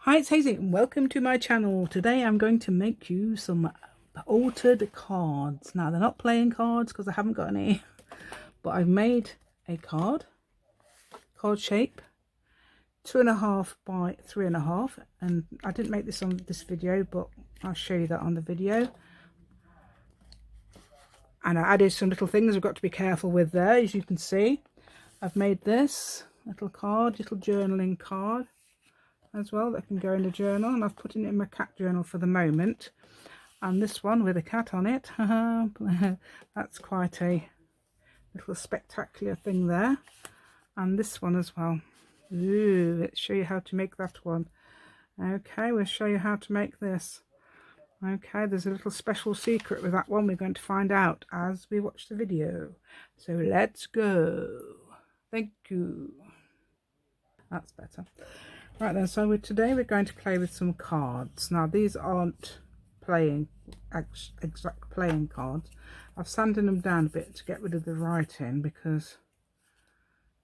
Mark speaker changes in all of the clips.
Speaker 1: Hi, it's Hazy and welcome to my channel. Today I'm going to make you some altered cards. Now they're not playing cards because I haven't got any, but I've made a card shape 2.5 by 3.5, and I didn't make this on this video, but I'll show you that on the video. And I added some little things I've got to be careful with there. As you can see, I've made this little card, little journaling card as well that can go in the journal, and I've put it in my cat journal for the moment. And this one with a cat on it, that's quite a little spectacular thing there. And this one as well. Ooh, let's show you how to make that one. Okay, we'll show you how to make this. Okay, there's a little special secret with that one. We're going to find out as we watch the video. So let's go. Thank you. That's better. Right then, so today we're going to play with some cards. Now these aren't exact playing cards. I've sanded them down a bit to get rid of the writing because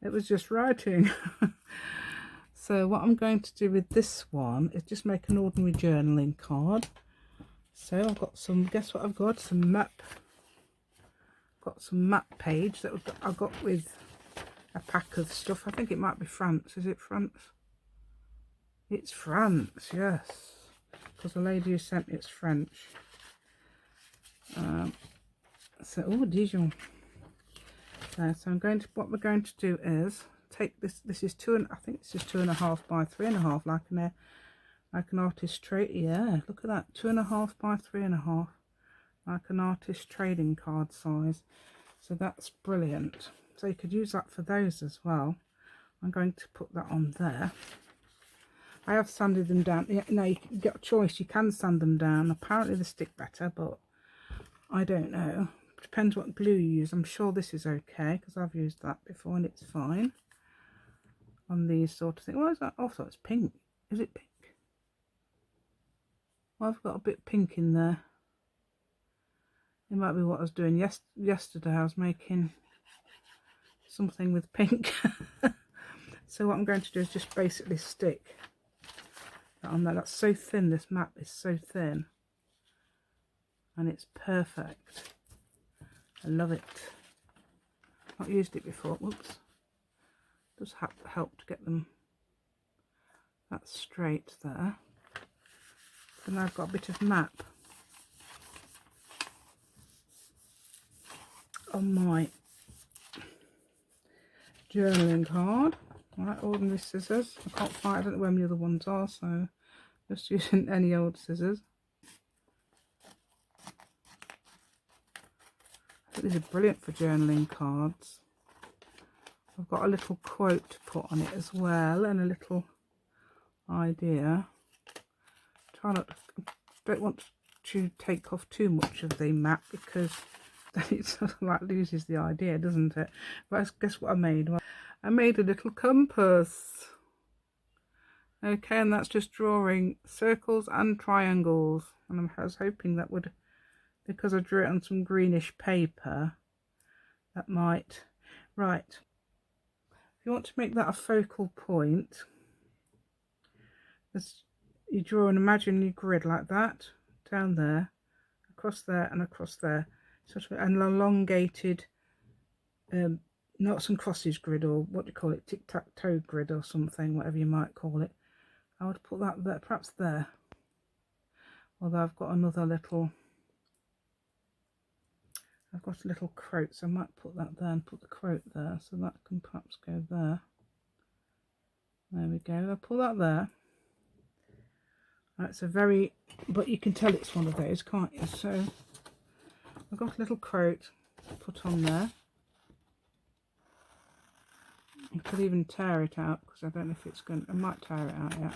Speaker 1: it was just writing. So what I'm going to do with this one is just make an ordinary journaling card. So I've got some, guess what I've got? Some map. Got some map page that I got with a pack of stuff. I think it might be France. Is it France? It's France, yes. Because the lady who sent it's French. So, oh, Dijon. So I'm going to, what we're going to do is take this. This is I think this is 2.5 by 3.5, like an artist trade. Yeah, look at that, 2.5 by 3.5, like an artist trading card size. So that's brilliant. So you could use that for those as well. I'm going to put that on there. I have sanded them down. Yeah, no, you get a choice. You can sand them down. Apparently they stick better, but I don't know. Depends what glue you use. I'm sure this is okay because I've used that before and it's fine on these sort of things. What is that? Oh, I thought it's pink. Is it pink? Well, I've got a bit pink in there. It might be what I was doing yesterday. I was making something with pink. So what I'm going to do is just basically stick that on there. That's so thin. This map is so thin. And it's perfect. I love it. Not used it before. Whoops. Does help to get them that straight there. So now I've got a bit of map on my journaling card. Right, ordinary scissors. I can't find. I don't know where my other ones are, so just using any old scissors. I think these are brilliant for journaling cards. I've got a little quote to put on it as well, and a little idea. Don't want to take off too much of the map because then it sort of like loses the idea, doesn't it? But guess what I made? Well, I made a little compass. Okay, and that's just drawing circles and triangles. And I was hoping that would, because I drew it on some greenish paper, that might. Right. If you want to make that a focal point, you draw an imaginary grid like that, down there, across there and across there. Sort of an elongated noughts and crosses grid, or what do you call it, tic-tac-toe grid or something, whatever you might call it. I would put that there, perhaps there. Although I've got another little, I've got a little quote, so I might put that there and put the quote there, so that can perhaps go there. There we go. I'll pull that there. That's a very, but you can tell it's one of those, can't you? So I've got a little quote to put on there. I could even tear it out because I don't know if it's going to, I might tear it out yet.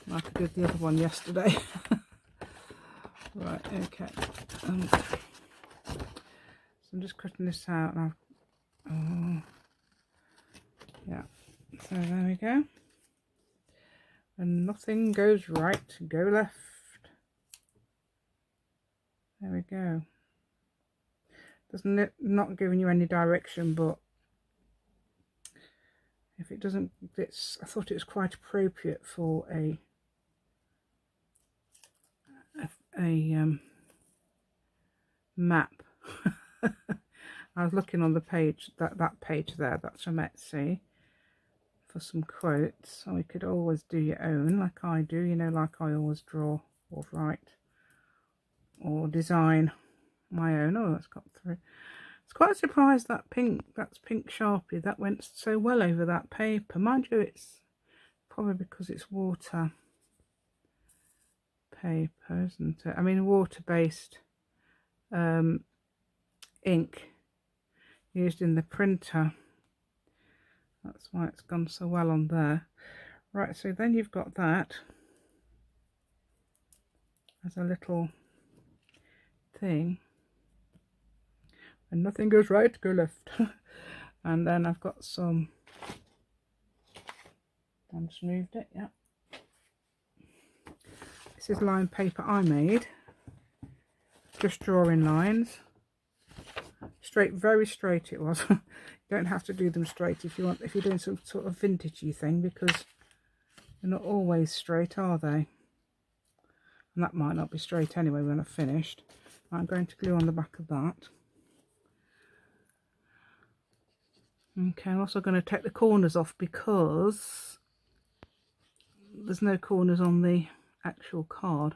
Speaker 1: Like I did the other one yesterday. Right, okay. So I'm just cutting this out now. Yeah, so there we go. And nothing goes right, go left. There we go. Doesn't it not giving you any direction, but if it doesn't, I thought it was quite appropriate for a map. I was looking on the page, that page there, that's from Etsy, for some quotes. So you could always do your own, like I do, you know, like I always draw or write or design my own. Oh, that's got through. It's quite surprised that that's pink Sharpie, that went so well over that paper. Mind you, it's probably because it's water paper, isn't it? I mean, water-based ink used in the printer. That's why it's gone so well on there. Right, so then you've got that as a little thing. And nothing goes right, go left. And then I've got some, I just moved it, yeah. This is line paper I made. Just drawing lines. Straight, very straight it was. You don't have to do them straight if you want, if you're doing some sort of vintagey thing, because they're not always straight, are they? And that might not be straight anyway when I've finished. I'm going to glue on the back of that. Okay, I'm also going to take the corners off because there's no corners on the actual card.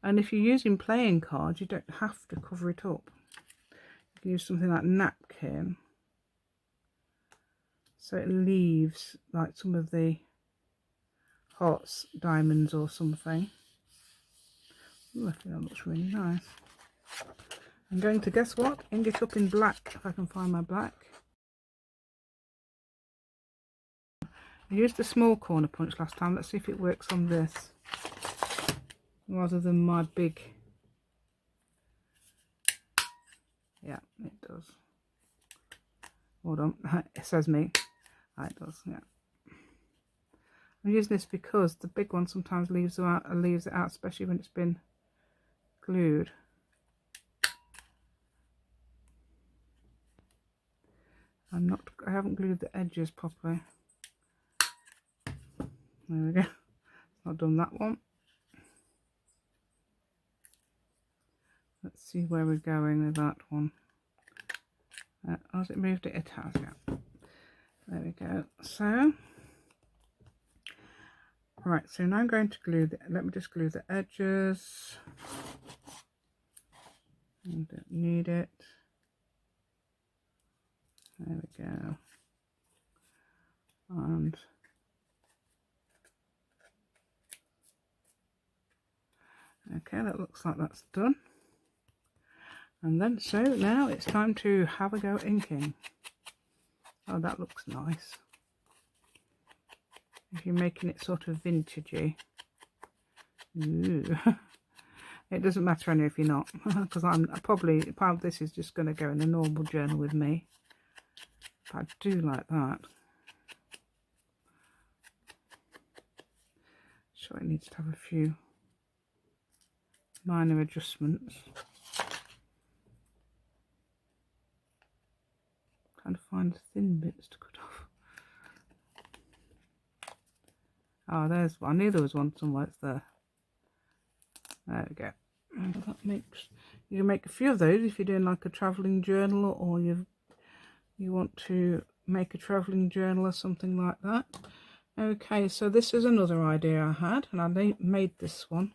Speaker 1: And if you're using playing cards, you don't have to cover it up. You can use something like napkin, so it leaves like some of the hearts, diamonds or something. Ooh, I think that looks really nice. I'm going to, guess what, ink it up in black, if I can find my black. I used the small corner punch last time. Let's see if it works on this rather than my big. Yeah, it does. Hold on, it says me. It does, yeah. I'm using this because the big one sometimes leaves it out, especially when it's been glued. I haven't glued the edges properly. There we go. I've done that one. Let's see where we're going with that one. Has it moved it? It has, yeah. There we go. So, right, so now I'm going to glue let me just glue the edges. I don't need it. There we go. And okay, that looks like that's done. And then, so now it's time to have a go inking. Oh, that looks nice. If you're making it sort of vintagey. Ooh. It doesn't matter anyway if you're not, because I'm probably, part of this is just going to go in a normal journal with me. But I do like that. Sure, it needs to have a few minor adjustments. Trying to find the thin bits to cut off. Oh, there's one. I knew there was one somewhere. It's there. There we go. And that makes, you can make a few of those if you're doing like a travelling journal, or you want to make a travelling journal or something like that. Okay, so this is another idea I had, and I made this one.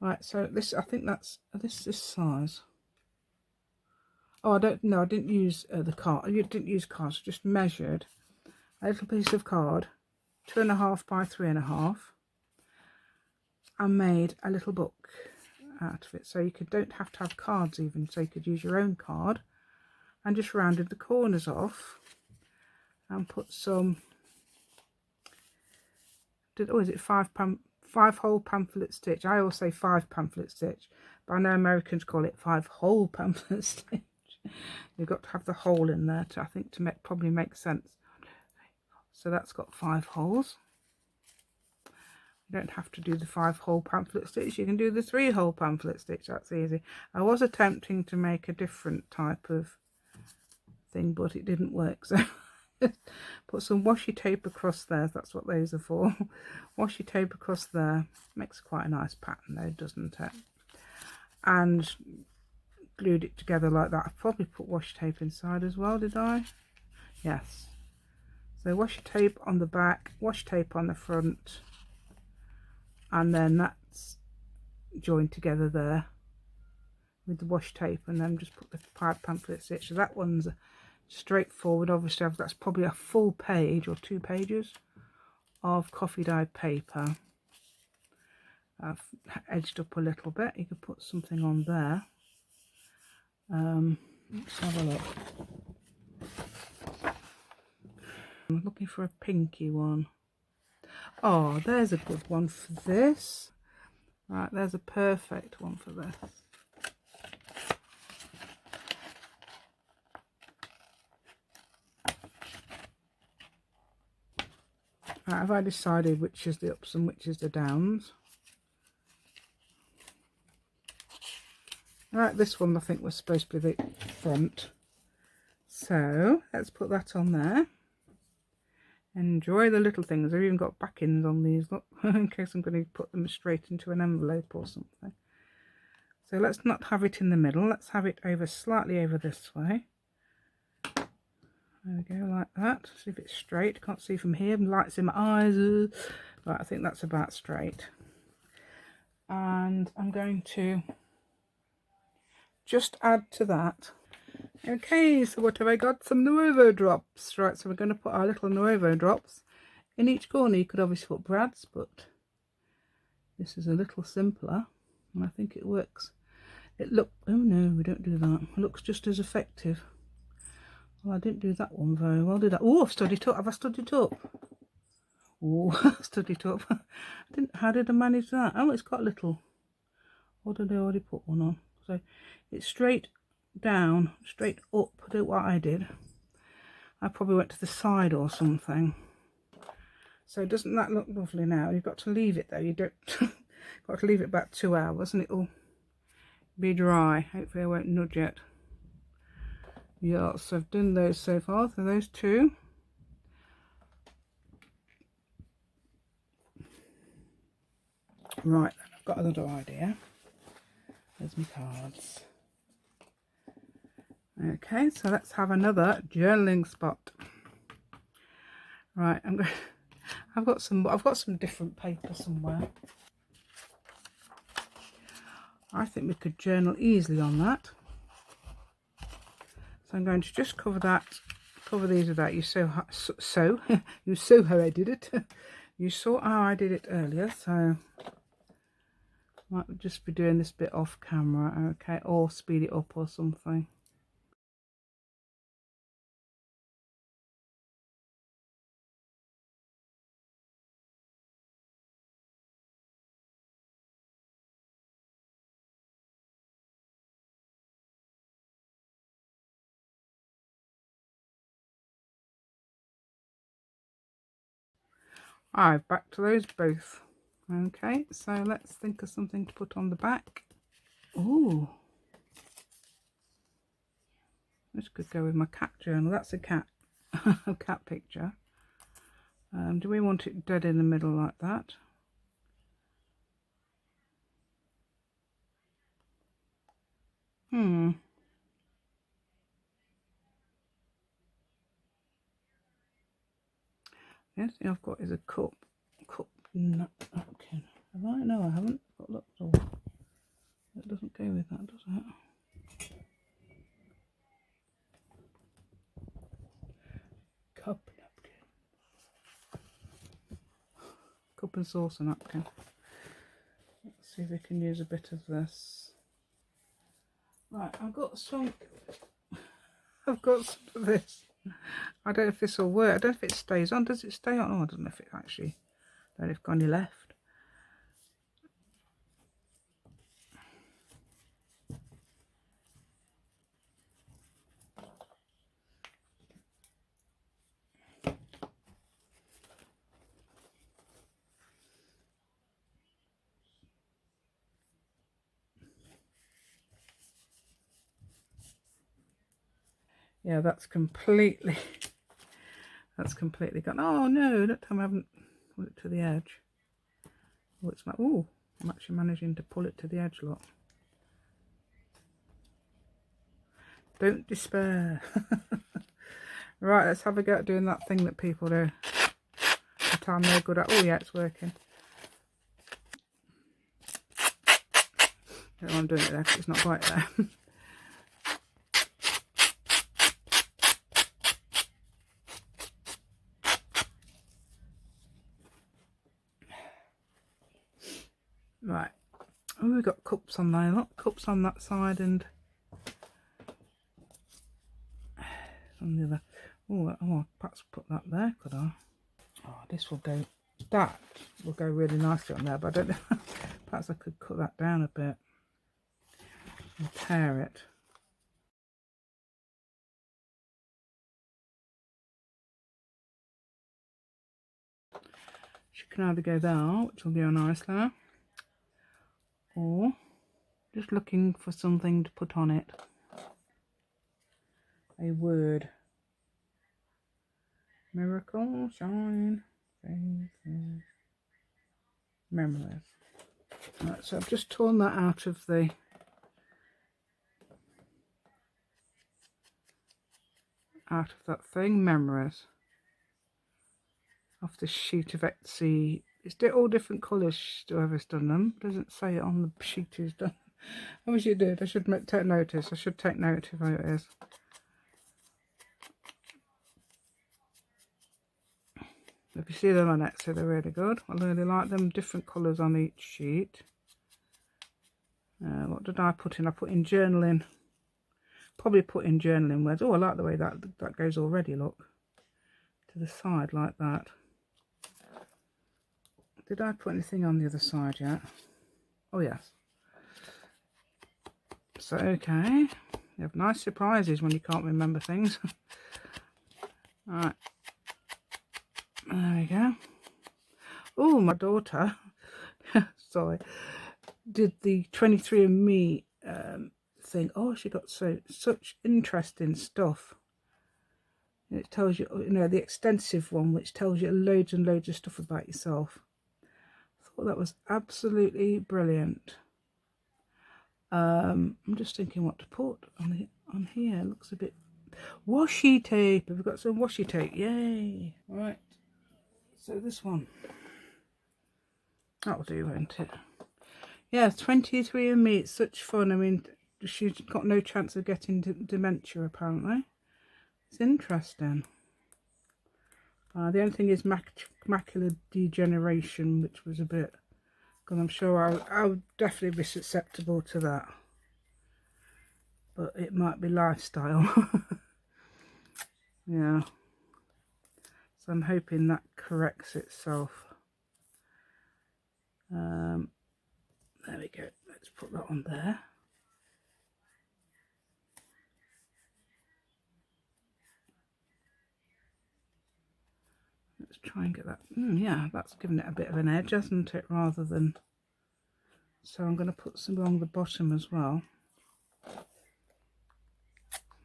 Speaker 1: Right, so this, I think that's this size. Oh, I don't know. I didn't use the card. You didn't use cards. Just measured a little piece of card, 2.5 by 3.5, and made a little book out of it. So you don't have to have cards even. So you could use your own card, and just rounded the corners off, and put some. Is it 5 hole pamphlet stitch? I always say 5 pamphlet stitch, but I know Americans call it 5 hole pamphlet stitch. You've got to have the hole in there to, I think, to probably make sense. So that's got 5 holes. You don't have to do the 5 hole pamphlet stitch. You can do the 3 hole pamphlet stitch. That's easy. I was attempting to make a different type of thing, but it didn't work, so Put some washi tape across there. That's what those are for. Washi tape across there. Makes quite a nice pattern though, doesn't it? And glued it together like that. I probably put washi tape inside as well, did I? Yes. So washi tape on the back, washi tape on the front, and then that's joined together there with the washi tape, and then just put the pamphlet stitch. So that one's straightforward. Obviously that's probably a full page or 2 pages of coffee dyed paper. I've edged up a little bit. You could put something on there. Let's have a look. I'm looking for a pinky one. Oh, there's a good one for this. Right, there's a perfect one for this. Right, have I decided which is the ups and which is the downs? Right, this one I think was supposed to be the front. So let's put that on there. Enjoy the little things. I've even got backings on these, look, in case I'm going to put them straight into an envelope or something. So let's not have it in the middle. Let's have it over slightly over this way. There we go, like that. See if it's straight. Can't see from here. Lights in my eyes. Right, I think that's about straight. And I'm going to just add to that. Okay, so what have I got? Some Nuovo drops. Right, so we're going to put our little Nuovo drops in each corner. You could obviously put brads, but this is a little simpler, and I think it works. Oh no, we don't do that. It looks just as effective. Well, I didn't do that one very well, did I? Oh, I've stood it up. Have I stood it up? Oh, I stood it up. How did I manage that? Oh, it's got a little. Or did I already put one on? So it's straight down, straight up. I don't know what I did. I probably went to the side or something. So doesn't that look lovely now? You've got to leave it though. You don't got to leave it about 2 hours and it'll be dry. Hopefully I won't nudge it. Yeah, so I've done those so far. So those 2. Right, then I've got another idea. There's my cards. Okay, so let's have another journaling spot. Right, I've got some different paper somewhere. I think we could journal easily on that. So I'm going to just cover these with that. You saw how I did it. You saw how I did it earlier, so might just be doing this bit off camera, okay, or speed it up or something. I've back to those both. Okay, so let's think of something to put on the back. Oh, this could go with my cat journal. That's a cat, a cat picture. Do we want it dead in the middle like that? Yes, thing I've got is a cup napkin. Have I? No, I haven't. Got lots of. It doesn't go with that, does it? Cup napkin. Cup and saucer napkin. Let's see if we can use a bit of this. Right, I've got some of this. I don't know if this will work. I don't know if it stays on. Does it stay on? Oh, I don't know if it actually. I don't know if it's got any left. Yeah, that's completely That's completely gone. Oh no, that time I haven't put it to the edge. Oh, it's like, oh, I'm actually managing to pull it to the edge, look. Don't despair. Right, let's have a go at doing that thing that people do. The time they're good at. Oh yeah, it's working. I don't know why I'm doing it there because it's not quite there. Right. Oh, we've got cups on there. Look, cups on that side and on the other. Oh, perhaps put that there, could I? Oh, this will go. That will go really nicely on there, but I don't know. Perhaps I could cut that down a bit and tear it. She can either go there, which will go nicely, or just looking for something to put on it. A word. Miracle, shine, faith, memories. Right, so I've just torn that out of the that thing, memories, off the sheet of Etsy. It's all different colours, whoever's done them. Doesn't say it on the sheet who's done. I wish it did. I should take notice. I should take note of how it is. If you see them on Etsy, they're really good. I really like them. Different colours on each sheet. What did I put in? I put in journaling. Probably put in journaling words. Oh, I like the way that goes already, look. To the side like that. Did I put anything on the other side yet? Oh, yes. So, okay. You have nice surprises when you can't remember things. Alright. There we go. Oh, my daughter, sorry, did the 23andMe thing. Oh, she got such interesting stuff. It tells you, you know, the extensive one, which tells you loads and loads of stuff about yourself. I thought that was absolutely brilliant. I'm just thinking what to put on here. It looks a bit washi tape. We've got some washi tape. Yay! Right. So this one. That'll do, won't it? Yeah, 23andMe. It's such fun. I mean, she's got no chance of getting dementia, apparently. It's interesting. The only thing is macular degeneration, which was a bit... Because I'm sure I'll definitely be susceptible to that. But it might be lifestyle. Yeah. So I'm hoping that corrects itself. There we go. Let's put that on there. Let's try and get that. Yeah, that's given it a bit of an edge, hasn't it? Rather than... So I'm going to put some along the bottom as well.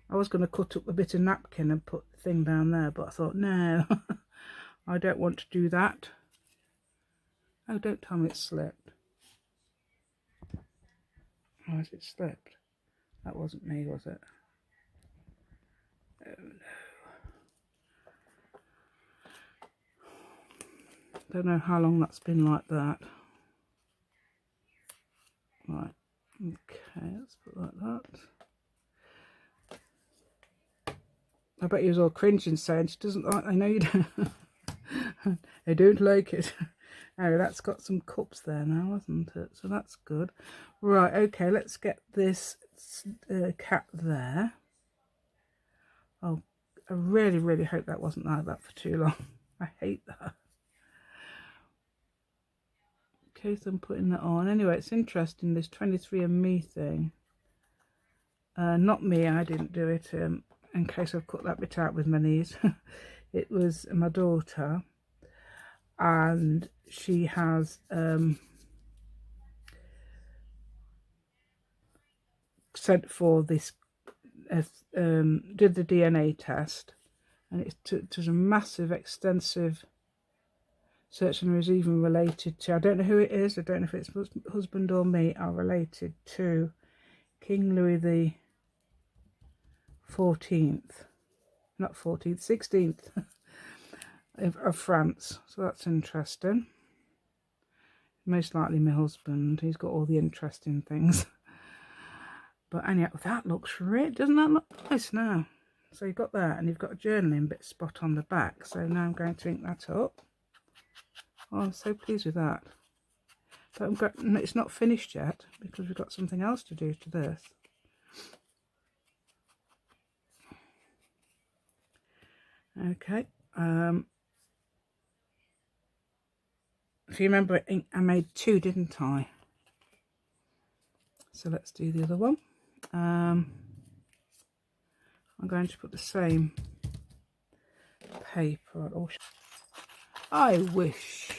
Speaker 1: I was going to cut up a bit of napkin and put the thing down there, but I thought, no, I don't want to do that. Oh, don't tell me it slipped. Oh, has it slipped? That wasn't me, was it? Oh, no. Don't know how long that's been like that. Right. Okay, let's put like that. I bet you was all cringing saying she doesn't like... I know you don't. I don't like it. Oh, that's got some cups there now, hasn't it? So that's good. Right, okay, let's get this cat there. Oh, I really, really hope that wasn't like that for too long. I hate that. Okay, so I'm putting that on. Anyway, it's interesting, this 23andMe thing. Not me, I didn't do it. In case I've cut that bit out with my knees. It was my daughter. And she has sent for this, did the DNA test, and it was a massive, extensive search, and was even related to, I don't know who it is, I don't know if it's husband or me, are related to King Louis the 14th, not 14th, 16th of France. So that's interesting. Most likely my husband, he's got all the interesting things. But anyhow, that looks really, doesn't that look nice now? So you've got that, and you've got a journaling bit spot on the back. So now I'm going to ink that up. Oh, I'm so pleased with that. But it's not finished yet, because we've got something else to do to this. Okay. If you remember, I made 2, didn't I? So let's do the other one. I'm going to put the same paper on. Oh, I wish.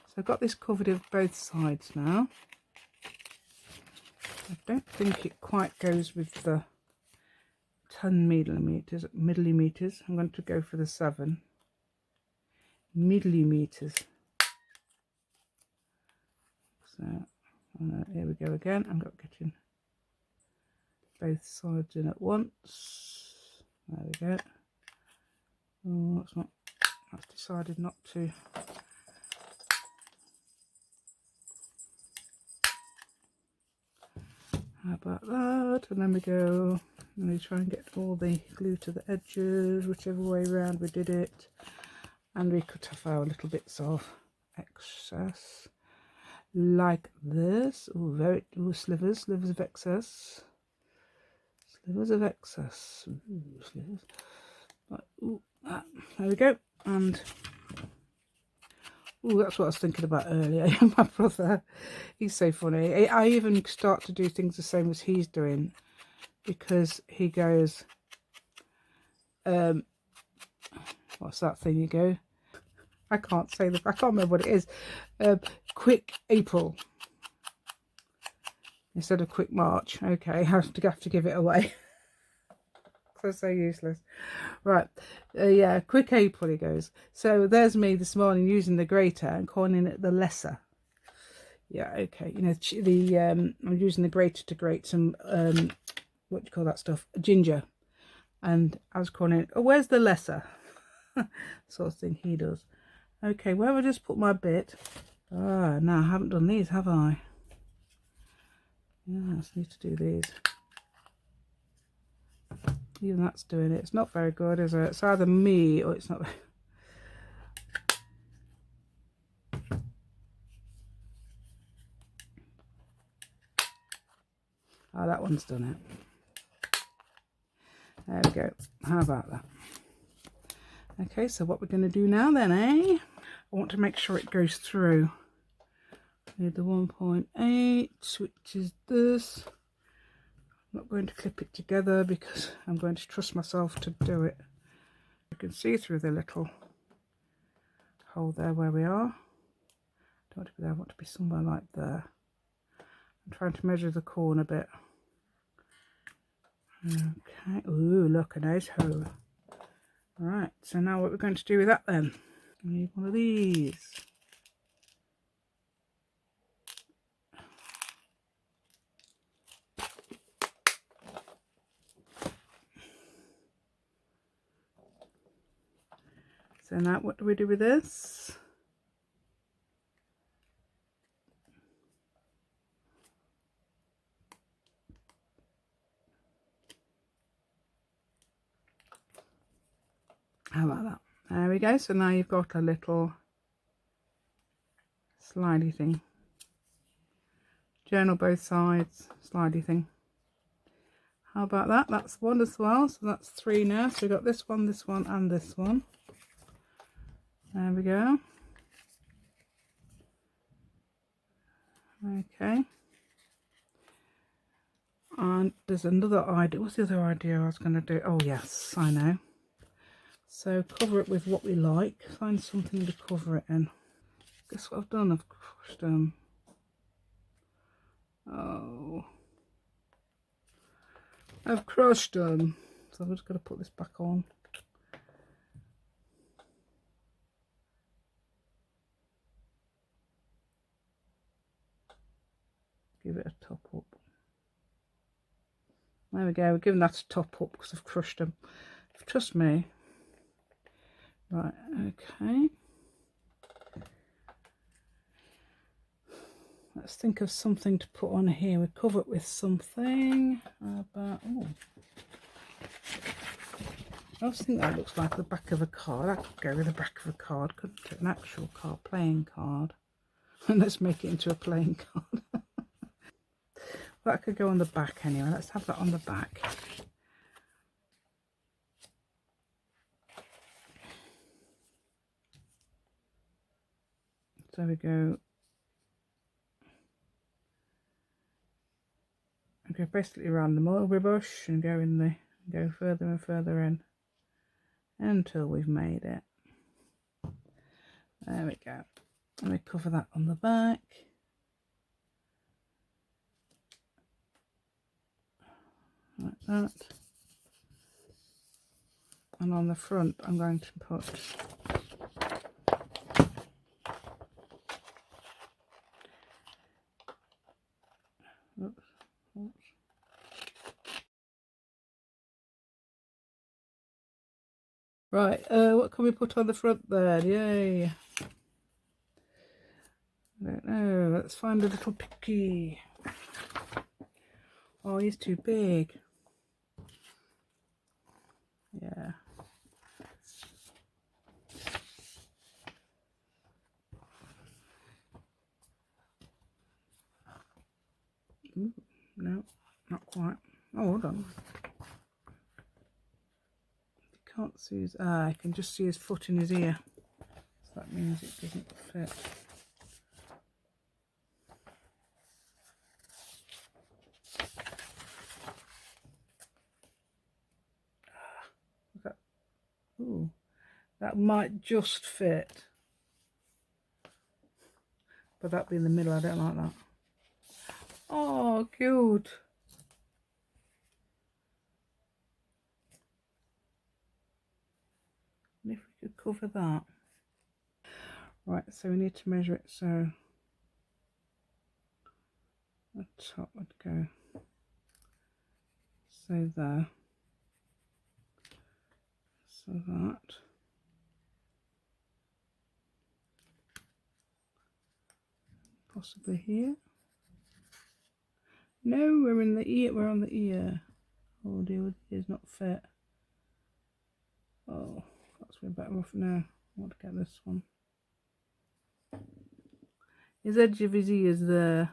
Speaker 1: So I've got this covered of both sides now. I don't think it quite goes with the 10 millimeters. I'm going to go for the 7 millimeters. So here we go again. I'm not getting both sides in at once. There we go. Oh, that's decided not to. How about that? And then we go, and we try and get all the glue to the edges, whichever way around we did it. And we cut off our little bits of excess, like this. Oh, slivers of excess. Slivers of excess. Ooh, slivers. Right, there we go. And that's what I was thinking about earlier. My brother, he's so funny. I even start to do things the same as he's doing, because he goes, what's that thing you go? I can't remember what it is. Quick April instead of quick March. Okay, I have to give it away. So useless. Right, yeah, quick April, he goes. So there's me this morning using the grater and calling it the lesser. Yeah, okay. You know, I'm using the grater to grate some what do you call that stuff? Ginger. And I was calling it, oh, where's the lesser? Sort of thing he does. Okay, where have I just put my bit? Ah, no, I haven't done these, have I? Yeah, I just need to do these. Even that's doing it. It's not very good, is it? It's either me or it's not. Oh, that one's done it. There we go. How about that? Okay, so what we're going to do now then, I want to make sure it goes through. Need the 1.8, which is this. I'm not going to clip it together because I'm going to trust myself to do it. You can see through the little hole there where we are. I don't want to be there, I want to be somewhere like there. I'm trying to measure the corner bit. Okay, ooh, look, a nice hole. Alright, so now what we're going to do with that then? We need one of these. So now what do we do with this? How about that? There we go. So now you've got a little slidey thing. Journal both sides, slidey thing. How about that? That's one as well. So that's 3 now. So we've got this one, and this one. There we go. Okay. And there's another idea. What's the other idea I was going to do? Oh, yes, I know. So cover it with what we like. Find something to cover it in. Guess what I've done? I've crushed them. Oh. I've crushed them. So I'm just going to put this back on. give it a top up. There we go, we're giving that a top up because I've crushed them. Trust me. Right, okay. Let's think of something to put on here. We cover it with something. About, oh, I also think that looks like the back of a card. That could go with the back of a card, couldn't it? An actual card, playing card. And let's make it into a playing card. That could go on the back anyway. Let's have that on the back. So we go. We go basically around the mulberry bush and go further and further in until we've made it. There we go. And we cover that on the back. Like that. And on the front I'm going to put right, what can we put on the front there? Yay. I don't know. Let's find a little picky. Oh, he's too big. Yeah. Ooh, no, not quite. Oh, hold on. You can't see his... I can just see his foot in his ear. So that means it doesn't fit. Ooh, that might just fit. But that'd be in the middle. I don't like that. Oh, cute. And if we could cover that. Right, so we need to measure it so the top would go so there. So that. Possibly here. No, we're in the ear. We're on the ear. Oh dear, the ear's not fit. Oh, that's way better off now. I want to get this one. His edge of his ear is there.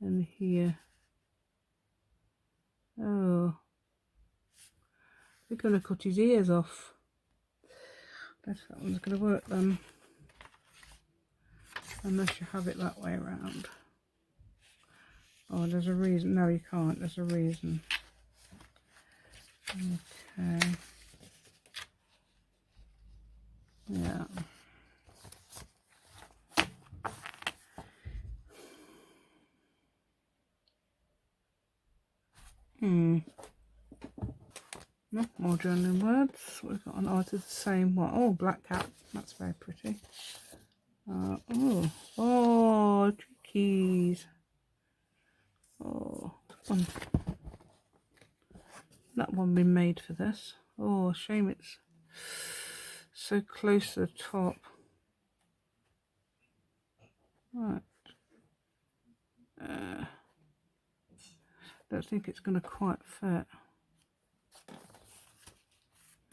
Speaker 1: And here. Oh. We're going to cut his ears off. I guess that one's going to work then. Unless you have it that way around. Oh, there's a reason. No, you can't. There's a reason. Okay. Yeah. No more journaling words. What we've got on? Oh, it's the same one. Oh, black cat. That's very pretty. Oh, trickies. Oh, that one been made for this. Oh, shame it's so close to the top. Right. Don't think it's going to quite fit.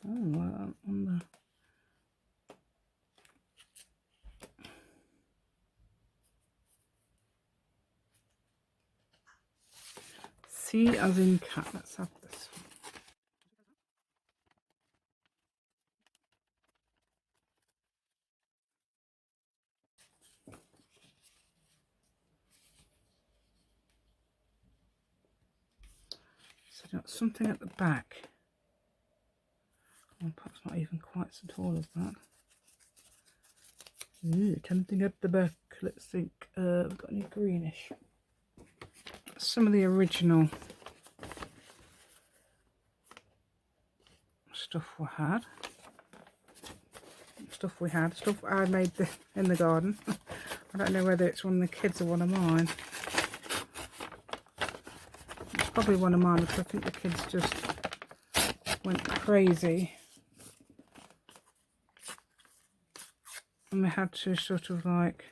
Speaker 1: Oh, well, on the... C as in cat. Let's have this one. So got something at the back. Oh, perhaps not even quite so tall as that. Ooh, something at the back. Let's think. We've got any greenish. Some of the original stuff we had. Stuff I made in the garden. I don't know whether it's one of the kids or one of mine. probably one of mine because I think the kids just went crazy. And we had to sort of like,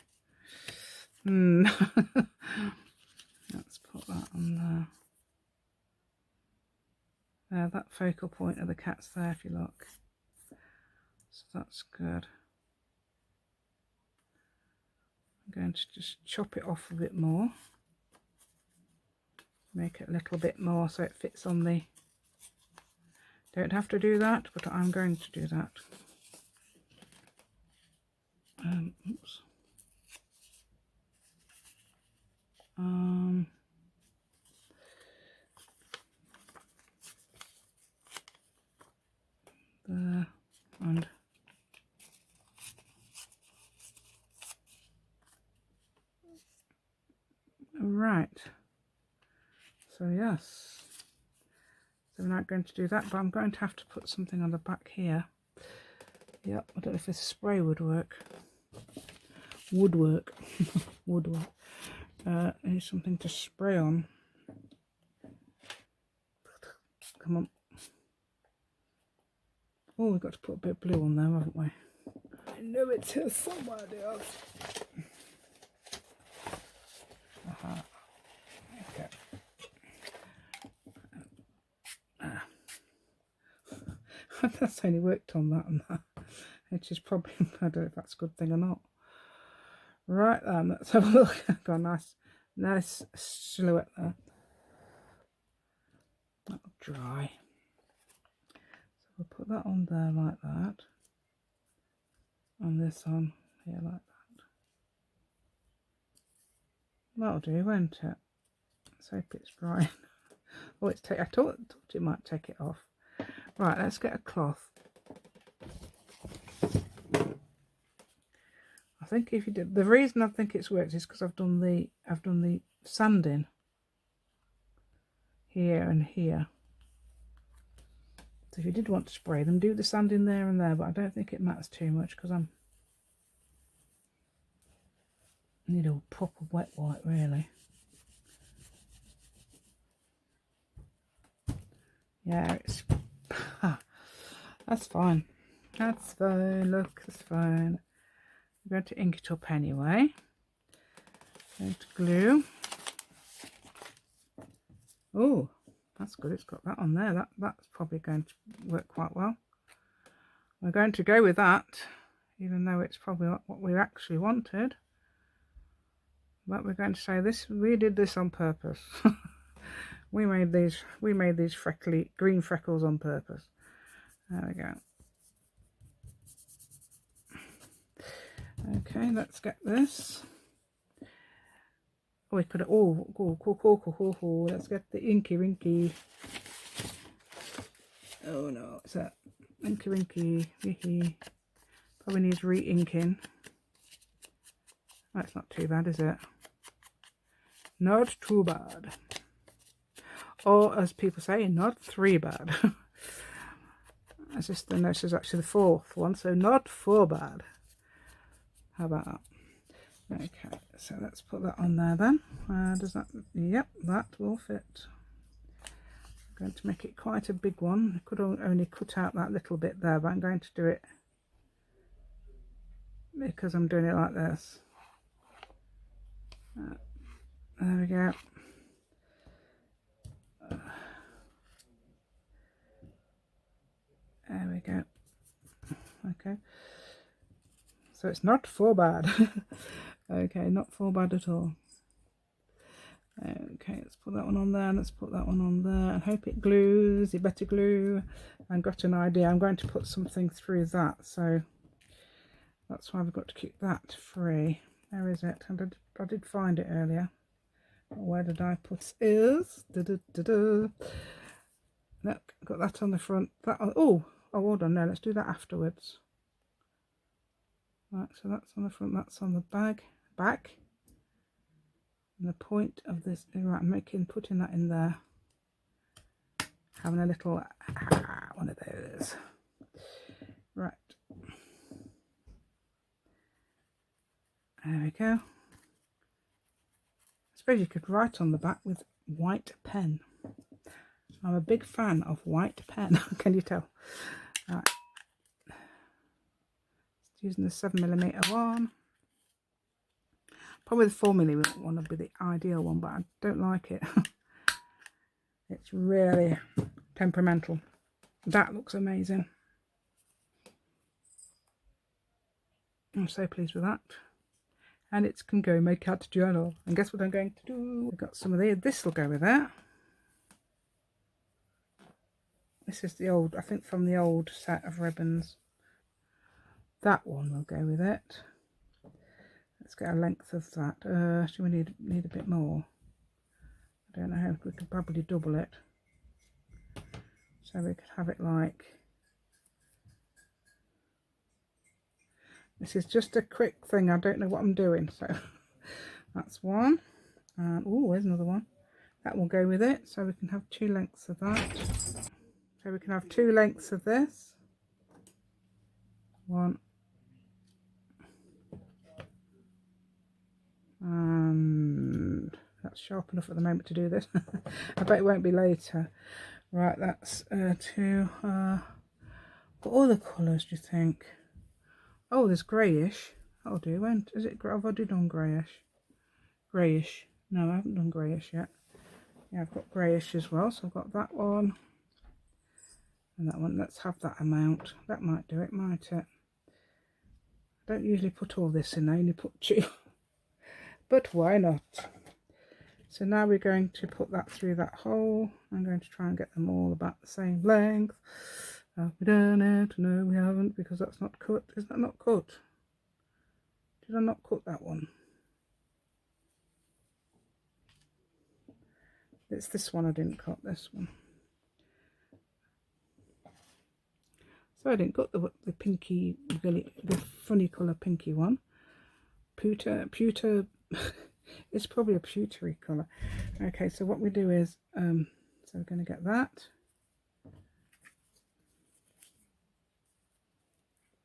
Speaker 1: let's put that on there. There, that focal point of the cat's there if you look. So that's good. I'm going to just chop it off a bit more. Make it a little bit more so it fits on the... Don't have to do that, but I'm going to do that. Oops. There and right. So yes. So we're not going to do that, but I'm going to have to put something on the back here. Yep, I don't know if this spray would work. Would work. Would work. I need something to spray on. Come on. Oh, we've got to put a bit of blue on there, haven't we? I know it's here somewhere, dear. Aha. Okay. That's only worked on that and that. Which is probably, I don't know if that's a good thing or not. Right then, let's have a look. Got a nice silhouette there. That'll dry. So we'll put that on there like that. And this on here like that. That'll do, won't it? Let's hope it's dry. Oh, I thought it might take it off. Right, let's get a cloth. I think if you did, the reason I think it's worked is because I've done the sanding here and here. So if you did want to spray them, do the sanding there and there, but I don't think it matters too much because I need a proper wet wipe really. Yeah, it's that's fine. That's fine. Look, that's fine. I'm going to ink it up anyway. Going to glue. Oh, that's good. It's got that on there. That's probably going to work quite well. We're going to go with that, even though it's probably not what we actually wanted. But we're going to say this. We did this on purpose. We made these freckly green freckles on purpose. There we go. Okay, let's get this. Oh, we could have, let's get the inky winky. Oh no, it's that inky winky. Probably needs re-inking. That's not too bad, is it? Not too bad. Or as people say, not three bad. As if the nurse is actually the fourth one, so not four bad. How about that? Okay, so let's put that on there then. Does that? Yep, that will fit. I'm going to make it quite a big one. I could only cut out that little bit there, but I'm going to do it because I'm doing it like this. There we go. There we go. Okay. So it's not four bad. Okay, not four bad at all. Okay, let's put that one on there. Let's put that one on there. I hope it glues. You better glue. I've got an idea. I'm going to put something through that. So that's why we've got to keep that free. Where is it? I did find it earlier. Where did I put is? Look, got that on the front. That on, oh, hold on. No, let's do that afterwards. Right, so that's on the front. That's on the back. And the point of this, right, I'm putting that in there. Having a little one of those. Right. There we go. I suppose you could write on the back with white pen. I'm a big fan of white pen. Can you tell? Right. Using the 7mm one. Probably the 4mm one would be the ideal one, but I don't like it. It's really temperamental. That looks amazing. I'm so pleased with that. And it can go in my cat journal. And guess what I'm going to do? We've got some of these. This will go with it. This is the old, I think from the old set of ribbons. That one will go with it. Let's get a length of that. Actually, we need a bit more. I don't know how, we could probably double it. So we could have it like... This is just a quick thing. I don't know what I'm doing. So that's one. And oh, there's another one. That will go with it. So we can have 2 lengths of that. So we can have 2 lengths of this. One. And that's sharp enough at the moment to do this. I bet it won't be later. Right, that's 2. What other colours do you think? Oh, there's greyish. That'll do. When is it? Have I done greyish? Greyish. No, I haven't done greyish yet. Yeah, I've got greyish as well. So I've got that one and that one. Let's have that amount. That might do it, might it? I don't usually put all this in. I only put 2. But why not? So now we're going to put that through that hole. I'm going to try and get them all about the same length. Have we done it? No, we haven't, because that's not cut. Is that not cut? Did I not cut that one? It's this one I didn't cut, this one. So I didn't cut the pinky, the funny colour pinky one. Pewter, it's probably a pewtery colour. Okay, so what we do is, so we're going to get that.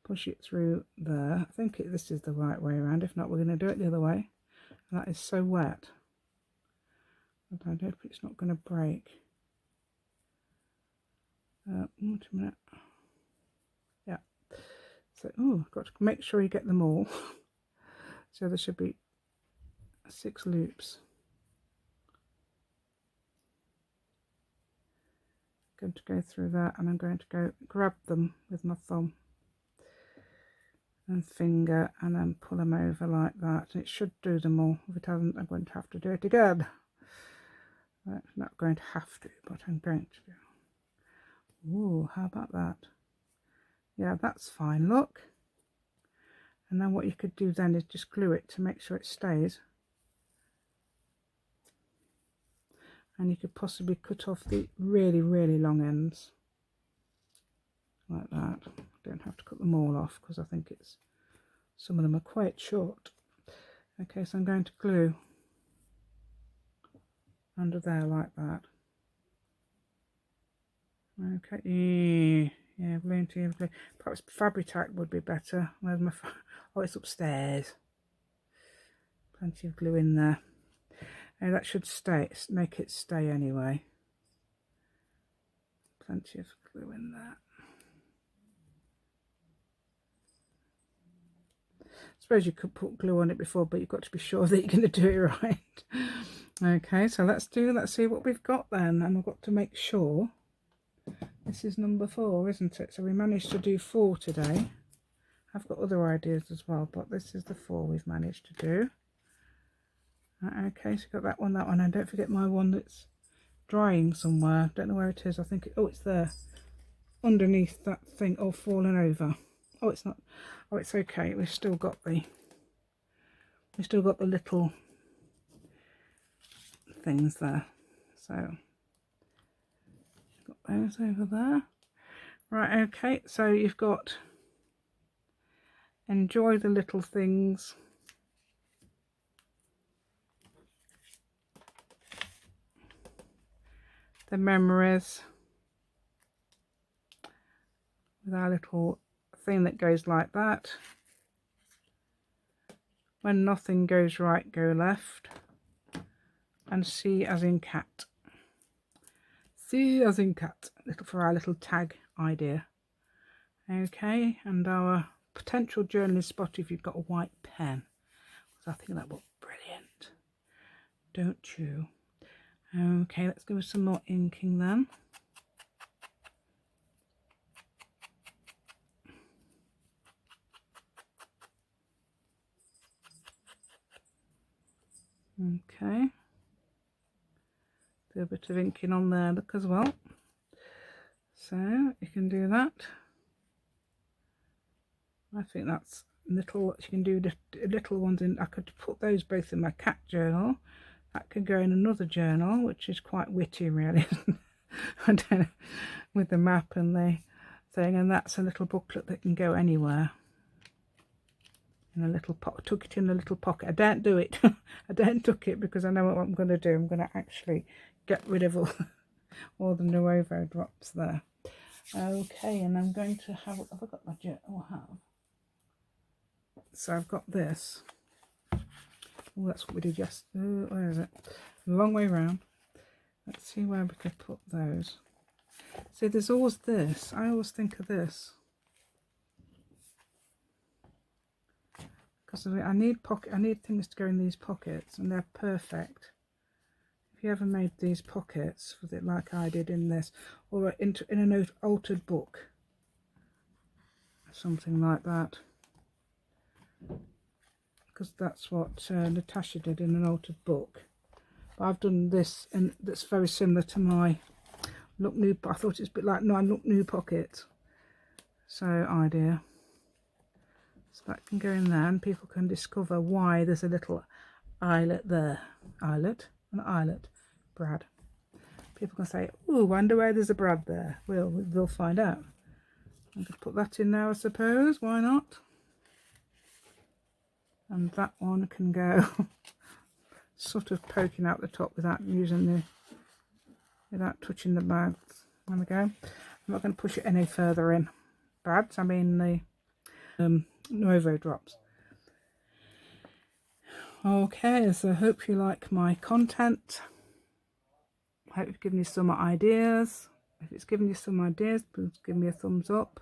Speaker 1: Push it through there. I think this is the right way around. If not, we're going to do it the other way. And that is so wet. I don't know if it's not going to break. Wait a minute. Yeah. So, oh, I've got to make sure you get them all. So there should be 6 loops. I'm going to go through that, and I'm going to go grab them with my thumb and finger, and then pull them over like that. And it should do them all. If it hasn't, I'm going to have to do it again. I'm not going to have to, but I'm going to do. Ooh, how about that? Yeah, that's fine, look. And then what you could do then is just glue it to make sure it stays. And you could possibly cut off the really, really long ends. Like that. Don't have to cut them all off, because I think it's, some of them are quite short. Okay, so I'm going to glue under there like that. Okay, yeah, glue to glue. Perhaps Fabri-Tac would be better. Where's my, oh, it's upstairs. Plenty of glue in there. And that should stay, make it stay anyway. Plenty of glue in there. I suppose you could put glue on it before, but you've got to be sure that you're going to do it right. Okay, so let's see what we've got then. And I've got to make sure. This is number 4, isn't it? So we managed to do 4 today. I've got other ideas as well, but this is the 4 we've managed to do. Okay, so got that one, and don't forget my one that's drying somewhere. Don't know where it is. I think oh, it's there underneath that thing, all fallen over. Oh, it's not. Oh, it's okay. We've still got the little things there. So got those over there. Right, okay, so you've got enjoy the little things. The memories. With our little thing that goes like that. When nothing goes right, go left. And C as in cat. C as in cat, for our little tag idea. Okay, and our potential journaling spot if you've got a white pen. I think that would be brilliant, don't you? Okay, let's give us some more inking then. Okay, do a bit of inking on there, look, as well. So you can do that. I think that's little. You can do the little ones in. I could put those both in my cat journal. That could go in another journal, which is quite witty, really. I don't know, with the map and the thing, and that's a little booklet that can go anywhere. In a little pocket, tuck it in a little pocket. I don't do it. I don't tuck it because I know what I'm going to do. I'm going to actually get rid of all the Nuovo drops there. Okay, and I'm going to have I got my journal? Oh, I have. So I've got this. Oh, that's what we did yesterday. Where is it? Long way round. Let's see where we could put those. See, there's always this. I always think of this. Because I need things to go in these pockets, and they're perfect. If you ever made these pockets with it like I did in this, or in an altered book, something like that, because that's what Natasha did in an altered book. But I've done this, and that's very similar to my Look New. I thought it's a bit like my Look New pocket. So idea. So that can go in there, and people can discover why there's a little eyelet there. Eyelet? An eyelet. Brad. People can say, "Oh, wonder why there's a Brad there." We'll find out. I could put that in there, I suppose. Why not? And that one can go sort of poking out the top without without touching the mouth. There we go. I'm not going to push it any further in. Brads, I mean the Nuovo drops. Okay, so I hope you like my content. I hope it's given you some ideas. If it's given you some ideas, please give me a thumbs up.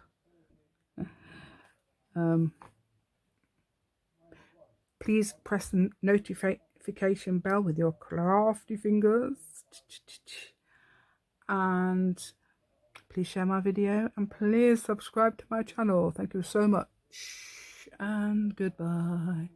Speaker 1: Please press the notification bell with your crafty fingers. And please share my video, and please subscribe to my channel. Thank you so much, and goodbye.